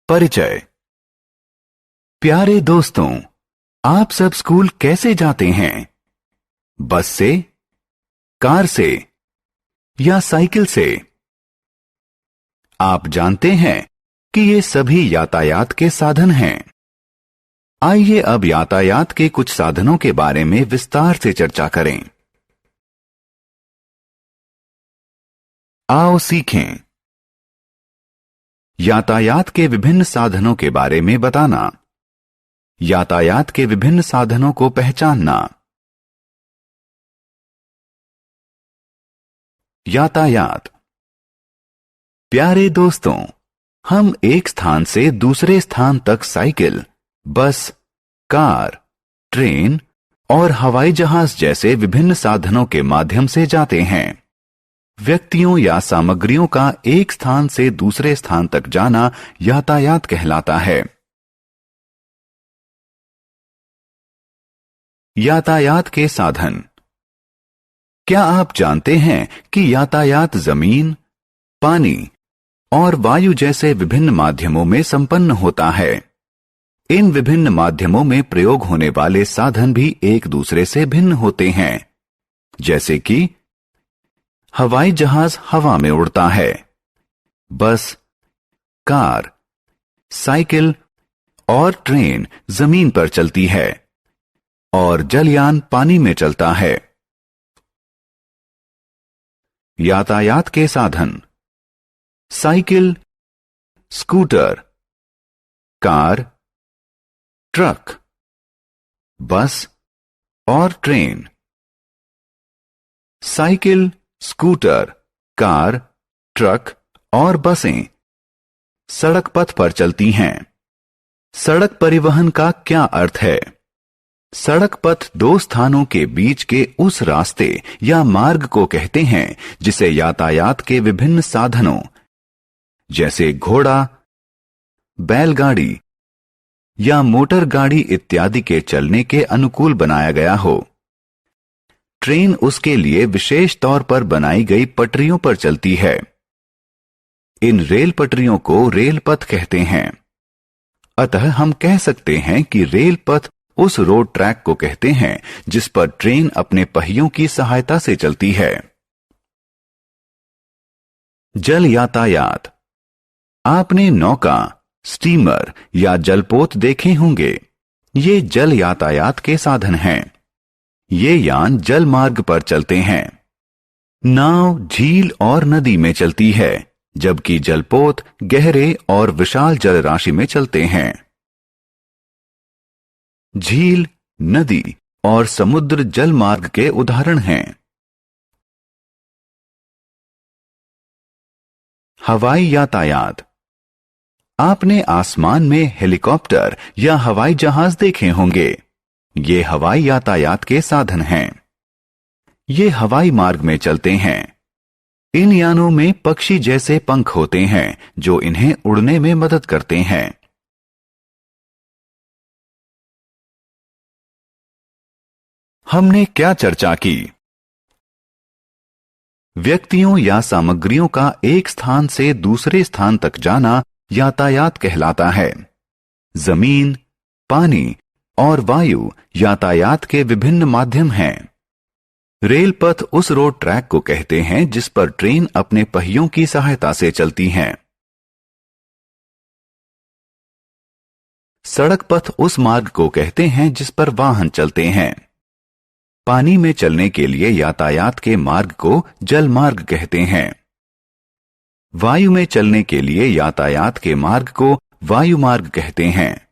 परिचय। प्यारे दोस्तों, आप सब स्कूल कैसे जाते हैं? बस से, कार से या साइकिल से? आप जानते हैं कि ये सभी यातायात के साधन हैं। आइए अब यातायात के कुछ साधनों के बारे में विस्तार से चर्चा करें। आओ सीखें। यातायात के विभिन्न साधनों के बारे में बताना। यातायात के विभिन्न साधनों को पहचानना। यातायात। प्यारे दोस्तों, हम एक स्थान से दूसरे स्थान तक साइकिल, बस, कार, ट्रेन और हवाई जहाज जैसे विभिन्न साधनों के माध्यम से जाते हैं। व्यक्तियों या सामग्रियों का एक स्थान से दूसरे स्थान तक जाना यातायात कहलाता है। यातायात के साधन। क्या आप जानते हैं कि यातायात जमीन, पानी और वायु जैसे विभिन्न माध्यमों में संपन्न होता है? इन विभिन्न माध्यमों में प्रयोग होने वाले साधन भी एक दूसरे से भिन्न होते हैं। जैसे कि हवाई जहाज हवा में उड़ता है, बस, कार, साइकिल और ट्रेन जमीन पर चलती है और जलयान पानी में चलता है। यातायात के साधन। साइकिल, स्कूटर, कार, ट्रक, बस और train. Cycle, scooter, car, truck और बसें सड़क पथ पर चलती हैं। सड़क परिवहन का क्या अर्थ है? सड़क पथ दो स्थानों के बीच के उस रास्ते या मार्ग को कहते हैं जिसे यातायात के विभिन्न साधनों जैसे घोड़ा, बैलगाड़ी या मोटर गाड़ी इत्यादि के चलने के अनुकूल बनाया गया हो। ट्रेन उसके लिए विशेष तौर पर बनाई गई पटरियों पर चलती है। इन रेल पटरियों को रेल पथ कहते हैं। अतः हम कह सकते हैं कि रेल पथ उस रोड ट्रैक को कहते हैं जिस पर ट्रेन अपने पहियों की सहायता से चलती है। जल यातायात। आपने नौका, स्टीमर या जलपोत देखे होंगे। ये जल यातायात के साधन हैं। ये यान जल मार्ग पर चलते हैं। नाव झील और नदी में चलती है, जबकि जलपोत गहरे और विशाल जल राशि में चलते हैं। झील, नदी और समुद्र जल मार्ग के उदाहरण हैं। हवाई यातायात। आपने आसमान में हेलीकॉप्टर या हवाई जहाज देखे होंगे। ये हवाई यातायात के साधन हैं। ये हवाई मार्ग में चलते हैं। इन यानों में पक्षी जैसे पंख होते हैं जो इन्हें उड़ने में मदद करते हैं। हमने क्या चर्चा की? व्यक्तियों या सामग्रियों का एक स्थान से दूसरे स्थान तक जाना यातायात कहलाता है। जमीन, पानी और वायु यातायात के विभिन्न माध्यम हैं। रेल पथ उस रोड ट्रैक को कहते हैं जिस पर ट्रेन अपने पहियों की सहायता से चलती हैं। सड़क पथ उस मार्ग को कहते हैं जिस पर वाहन चलते हैं। पानी में चलने के लिए यातायात के मार्ग को जल मार्ग कहते हैं। वायु में चलने के लिए यातायात के मार्ग को वायु मार्ग कहते हैं।